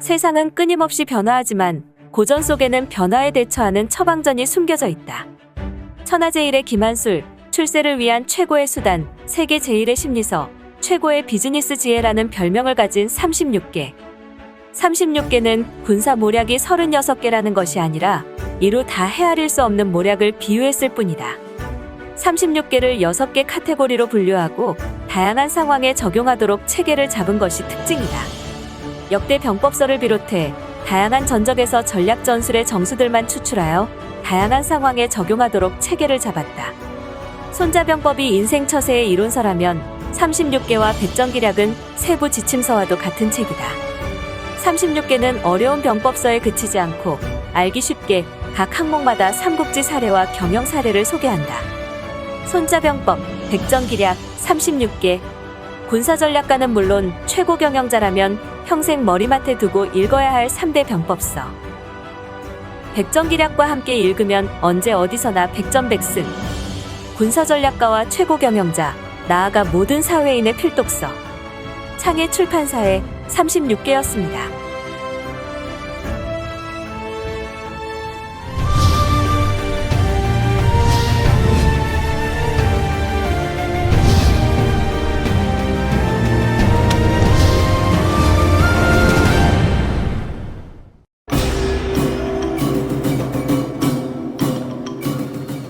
세상은 끊임없이 변화하지만 고전 속에는 변화에 대처하는 처방전이 숨겨져 있다. 천하제일의 김한술, 출세를 위한 최고의 수단, 세계 제일의 심리서, 최고의 비즈니스 지혜라는 별명을 가진 36개. 36개는 군사 모략이 36개라는 것이 아니라 이루 다 헤아릴 수 없는 모략을 비유했을 뿐이다. 36개를 6개 카테고리로 분류하고 다양한 상황에 적용하도록 체계를 잡은 것이 특징이다. 역대 병법서를 비롯해 다양한 전적에서 전략 전술의 정수들만 추출하여 다양한 상황에 적용하도록 체계를 잡았다. 손자병법이 인생 처세의 이론서라면 36개와 백전기략은 세부 지침서와도 같은 책이다. 36개는 어려운 병법서에 그치지 않고 알기 쉽게 각 항목마다 삼국지 사례와 경영 사례를 소개한다. 손자병법, 백전기략, 36개. 군사전략가는 물론 최고 경영자라면 평생 머리맡에 두고 읽어야 할 3대 병법서. 백전기략과 함께 읽으면 언제 어디서나 백전백승. 군사전략가와 최고 경영자, 나아가 모든 사회인의 필독서. 창의 출판사에 36개였습니다.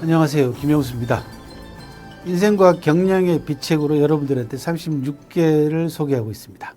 안녕하세요. 김영수입니다. 인생과 경영의 비책으로 여러분들한테 36개를 소개하고 있습니다.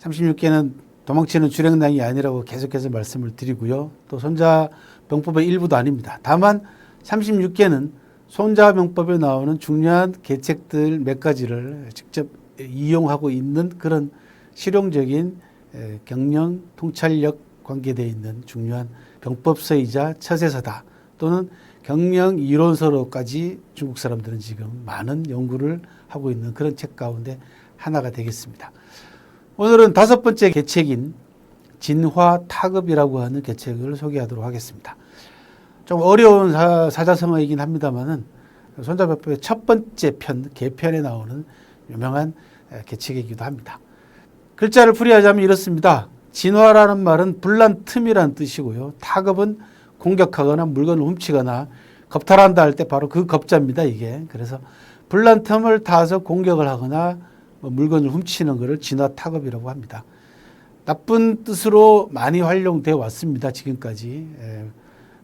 36개는 도망치는 주랭랑이 아니라고 계속해서 말씀을 드리고요. 또 손자병법의 일부도 아닙니다. 다만 36개는 손자병법에 나오는 중요한 계책들 몇 가지를 직접 이용하고 있는 그런 실용적인 경영 통찰력 관계되어 있는 중요한 병법서이자 처세서다. 또는 경영 이론서로까지 중국 사람들은 지금 많은 연구를 하고 있는 그런 책 가운데 하나가 되겠습니다. 오늘은 5번째 계책인 진화타급이라고 하는 계책을 소개하도록 하겠습니다. 좀 어려운 사자성어이긴 합니다만은 손자병법의 첫 번째 편, 개편에 나오는 유명한 계책이기도 합니다. 글자를 풀이하자면 이렇습니다. 진화라는 말은 불난 틈이라는 뜻이고요. 타급은 공격하거나 물건을 훔치거나 겁탈한다 할 때 바로 그 겁자입니다, 이게. 그래서 불난 틈을 타서 공격을 하거나 물건을 훔치는 것을 진화타급이라고 합니다. 나쁜 뜻으로 많이 활용되어 왔습니다, 지금까지.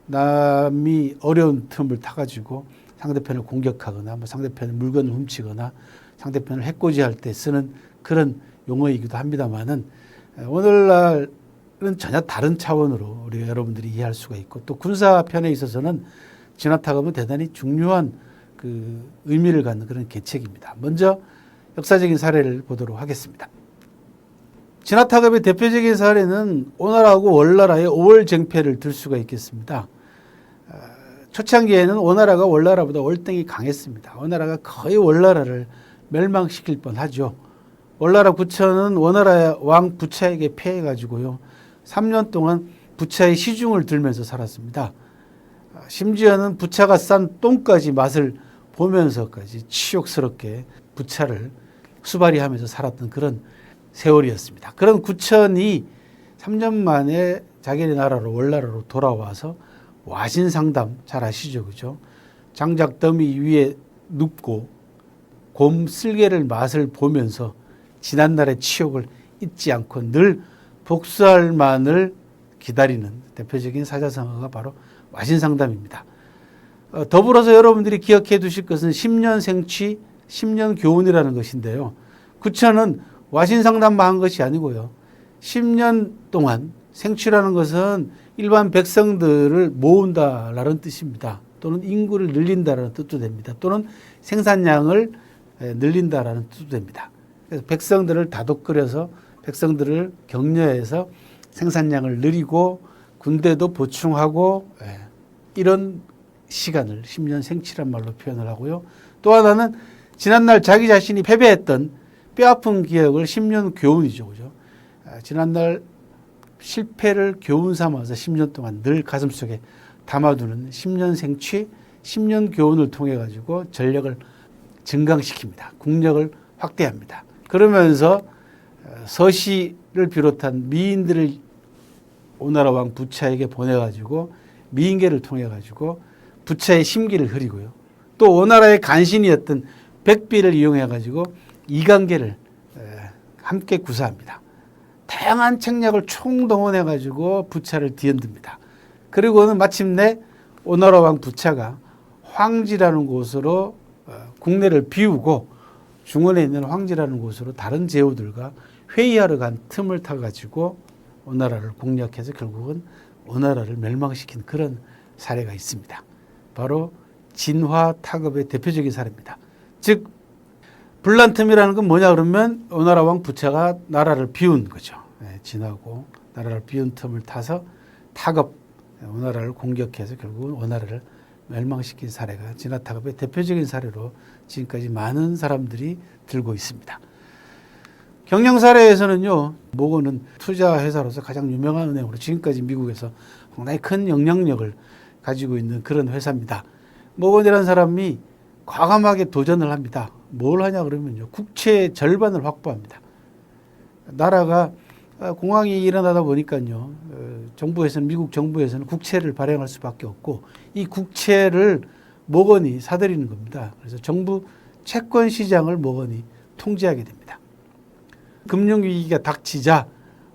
남이 어려운 틈을 타가지고 상대편을 공격하거나 상대편의 물건을 훔치거나 상대편을 해코지할 때 쓰는 그런 용어이기도 합니다만은 오늘날은 전혀 다른 차원으로 우리가 여러분들이 이해할 수가 있고 또 군사편에 있어서는 진화타급은 대단히 중요한 그 의미를 갖는 그런 계책입니다. 먼저 역사적인 사례를 보도록 하겠습니다. 진화타급의 대표적인 사례는 오나라하고 월나라의 5월 쟁패를 들 수가 있겠습니다. 초창기에는 오나라가 월나라보다 월등히 강했습니다. 오나라가 거의 월나라를 멸망시킬 뻔하죠. 월나라 부처는 오나라 왕 부차에게 패해가지고요. 3년 동안 부차의 시중을 들면서 살았습니다. 심지어는 부차가 싼 똥까지 맛을 보면서까지 치욕스럽게 부차를 수발이하면서 살았던 그런 세월이었습니다. 그런 구천이 3년 만에 자기네 나라로 월나라로 돌아와서 와신상담 잘 아시죠, 그죠? 장작 더미 위에 눕고 곰 쓸개를 맛을 보면서 지난날의 치욕을 잊지 않고 늘 복수할 만을 기다리는 대표적인 사자성어가 바로 와신상담입니다. 더불어서 여러분들이 기억해 두실 것은 10년 생취, 10년 교훈이라는 것인데요. 구천은 와신상담만 한 것이 아니고요. 10년 동안 생취라는 것은 일반 백성들을 모은다라는 뜻입니다. 또는 인구를 늘린다라는 뜻도 됩니다. 또는 생산량을 늘린다라는 뜻도 됩니다. 그래서 백성들을 다독거려서 백성들을 격려해서 생산량을 늘리고 군대도 보충하고 이런 시간을 10년 생치란 말로 표현을 하고요. 또 하나는 지난날 자기 자신이 패배했던 뼈아픈 기억을 10년 교훈이죠. 그죠? 지난날 실패를 교훈 삼아서 10년 동안 늘 가슴속에 담아두는 10년 생취, 10년 교훈을 통해 가지고 전력을 증강시킵니다. 국력을 확대합니다. 그러면서 서시를 비롯한 미인들을 오나라 왕 부차에게 보내가지고 미인계를 통해가지고 부차의 심기를 흐리고요. 또 오나라의 간신이었던 백비를 이용해가지고 이간계를 함께 구사합니다. 다양한 책략을 총동원해가지고 부차를 뒤흔듭니다. 그리고는 마침내 오나라 왕 부차가 황지라는 곳으로 국내를 비우고 중원에 있는 황지라는 곳으로 다른 제후들과 회의하러 간 틈을 타가지고 오나라를 공략해서 결국은 오나라를 멸망시킨 그런 사례가 있습니다. 바로 진화타급의 대표적인 사례입니다. 즉 불난틈이라는 건 뭐냐 그러면 오나라 왕 부차가 나라를 비운 거죠. 진하고 나라를 비운 틈을 타서 타급, 오나라를 공격해서 결국은 오나라를 멸망시킨 사례가 진화타급의 대표적인 사례로 지금까지 많은 사람들이 들고 있습니다. 경영 사례에서는요, 모건은 투자회사로서 가장 유명한 은행으로 지금까지 미국에서 상당히 큰 영향력을 가지고 있는 그런 회사입니다. 모건이라는 사람이 과감하게 도전을 합니다. 뭘 하냐 그러면요, 국채의 절반을 확보합니다. 나라가 공황이 일어나다 보니까요, 정부에서는, 미국 정부에서는 국채를 발행할 수밖에 없고 이 국채를 모건이 사들이는 겁니다. 그래서 정부 채권 시장을 모건이 통제하게 됩니다. 금융위기가 닥치자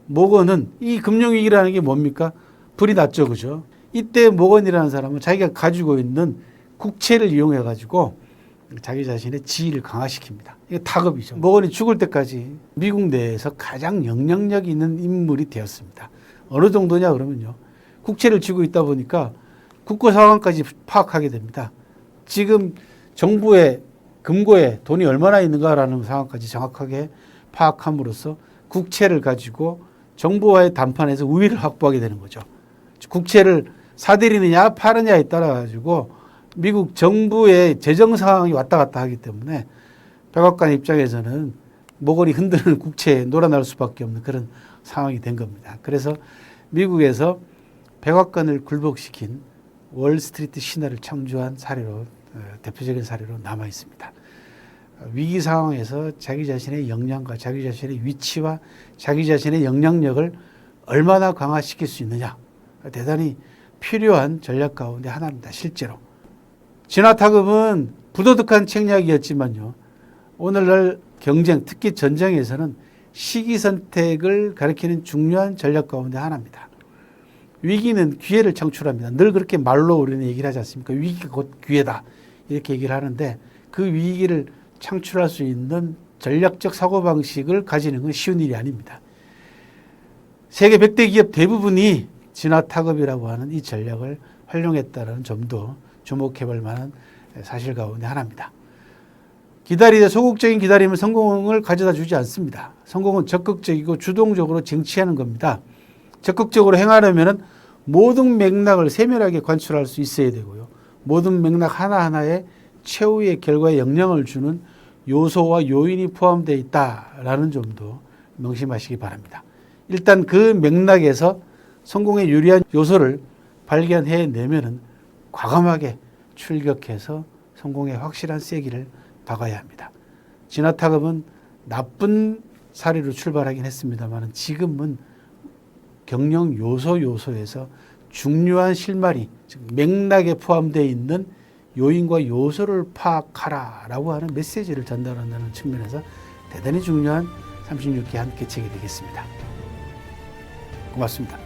모건은, 이 금융위기라는 게 뭡니까? 불이 났죠, 그죠? 이때 모건이라는 사람은 자기가 가지고 있는 국채를 이용해 가지고 자기 자신의 지위를 강화시킵니다. 이게 타급이죠. 모건이 죽을 때까지 미국 내에서 가장 영향력 있는 인물이 되었습니다. 어느 정도냐 그러면요, 국채를 쥐고 있다 보니까 국고 상황까지 파악하게 됩니다. 지금 정부의 금고에 돈이 얼마나 있는가라는 상황까지 정확하게 파악함으로써 국채를 가지고 정부와의 담판에서 우위를 확보하게 되는 거죠. 국채를 사들이느냐 파느냐에 따라 가지고 미국 정부의 재정 상황이 왔다 갔다 하기 때문에 백악관 입장에서는 모건이 흔드는 국채에 놀아날 수밖에 없는 그런 상황이 된 겁니다. 그래서 미국에서 백악관을 굴복시킨 월스트리트 신화를 창조한 사례로, 대표적인 사례로 남아 있습니다. 위기 상황에서 자기 자신의 역량과 자기 자신의 위치와 자기 자신의 영향력을 얼마나 강화시킬 수 있느냐, 대단히 필요한 전략 가운데 하나입니다. 실제로 진화타급은 부도덕한 책략이었지만요, 오늘날 경쟁, 특히 전쟁에서는 시기 선택을 가리키는 중요한 전략 가운데 하나입니다. 위기는 기회를 창출합니다. 늘 그렇게 말로 우리는 얘기를 하지 않습니까? 위기가 곧 기회다, 이렇게 얘기를 하는데 그 위기를 창출할 수 있는 전략적 사고방식을 가지는 건 쉬운 일이 아닙니다. 세계 100대 기업 대부분이 진화타급이라고 하는 이 전략을 활용했다는 점도 주목해 볼 만한 사실 가운데 하나입니다. 소극적인 기다림은 성공을 가져다 주지 않습니다. 성공은 적극적이고 주동적으로 쟁취하는 겁니다. 적극적으로 행하려면 모든 맥락을 세밀하게 관출할 수 있어야 되고요, 모든 맥락 하나하나에 최후의 결과에 영향을 주는 요소와 요인이 포함되어 있다라는 점도 명심하시기 바랍니다. 일단 그 맥락에서 성공에 유리한 요소를 발견해내면은 과감하게 출격해서 성공의 확실한 세기를 박아야 합니다. 진화타급은 나쁜 사례로 출발하긴 했습니다만 지금은 경영 요소에서 중요한 실마리, 즉 맥락에 포함되어 있는 요인과 요소를 파악하라라고 하는 메시지를 전달한다는 측면에서 대단히 중요한 36기 한 개책이 되겠습니다. 고맙습니다.